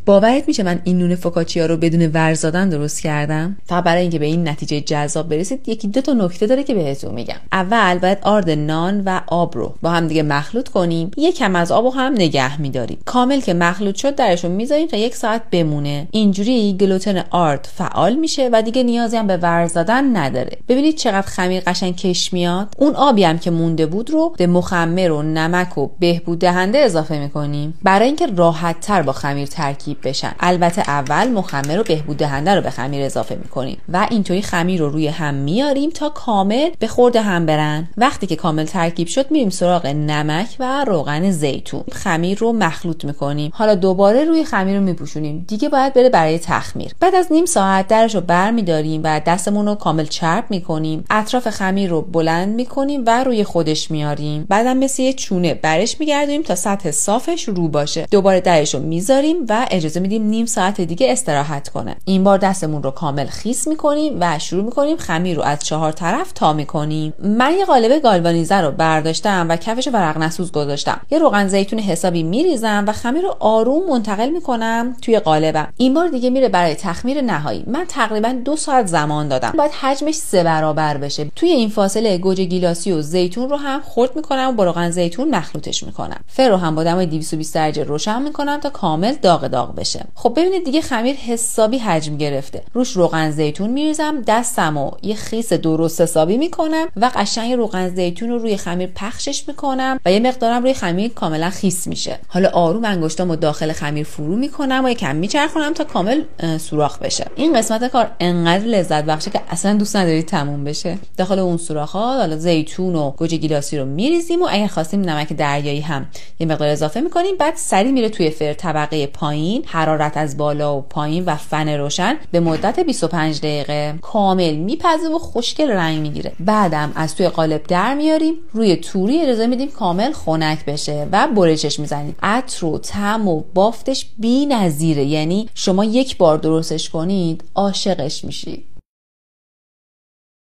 باورت میشه من این نون فوکاچیا رو بدون ورز دادن درست کردم؟ فقط برای اینکه به این نتیجه جذاب برسید یکی دو تا نکته داره که بهتون میگم. اول باید آرد نان و آب رو با هم دیگه مخلوط کنیم، کم از آب رو هم نگه میداریم. کامل که مخلوط شد درشون میذاریم تا 1 ساعت بمونه. اینجوری گلوتن آرد فعال میشه و دیگه نیازی هم به ورز دادن نداره. ببینید چقدر خمیر قشنگ کش میاد. اون آبی هم که مونده بود رو به مخمر و نمک و بهبود دهنده اضافه میکنیم برای اینکه راحت تر با خمیر ترکیب بشن. البته اول مخمر و بهبود دهنده رو به خمیر اضافه میکنیم و اینطوری خمیر رو روی هم میاریم تا کامل به خورد هم برن. وقتی که کامل ترکیب شد میریم سراغ نمک و روغن زیتون. خمیر رو مخلوط میکنیم. حالا دوباره روی خمیر رو میپوشونیم. دیگه باید بره برای تخمیر. بعد از نیم ساعت درش رو برمیداریم و دستمون رو کامل چرب میکنیم. اطراف خمیر رو بلند میکنیم و روی خودش میاریم. بعدم مثل یه چونه برش میگردونیم تا سطح صافش رو باشه. دوباره درش رو میذاریم و اجازه میدیم نیم ساعت دیگه استراحت کنه. این بار دستمون رو کامل خیس میکنیم و شروع میکنیم خمیر رو از 4 طرف تا میکنیم. من یه قالب گالوانیزه رو برداشتم و کفش ورق نسوز گذاشتم. یه روغن زیتون حسابی میریزم و خمیر رو آروم منتقل میکنم توی قالبم. این بار دیگه میره برای تخمیر نهایی. من تقریبا 2 ساعت زمان دادم. باید حجمش 3 برابر بشه. توی این فاصله گوجه گیلاسی و زیتون رو هم خرد میکنم و با روغن زیتون مخلوطش میکنم. فر رو هم با دمای 220 درجه روشن میکنم تا کامل داغ بشه. خب ببینید دیگه خمیر حسابی حجم گرفته. روش روغن زیتون میریزم، دستمو یه خیس درست حسابی میکنم و قشنگ روغن زیتون رو روی خمیر پخشش میکنم و یه مقدارم روی خمیر کاملا خیس میشه. حالا آروم انگشتامو داخل خمیر فرو میکنم و یکم میچرخونم تا کامل سوراخ بشه. این قسمت کار انقدر لذت بخشه که اصلا دوست نداری تموم بشه. داخل اون سوراخ‌ها حالا زیتون و گوجه گیلاسی رو میریزیم و اگه خواستیم نمک دریایی هم یه مقدار اضافه میکنیم. بعد سری میره توی فر طبقه پایین، حرارت از بالا و پایین و فن روشن به مدت 25 دقیقه کامل میپزه و خوشگل رنگ میگیره. بعدم از توی قالب در میاریم، روی توری اجازه میدیم کامل خنک بشه و برشش میزنیم. عطر و طعم و بافتش بی‌نظیره. یعنی شما یک بار درستش کنید عاشقش میشید.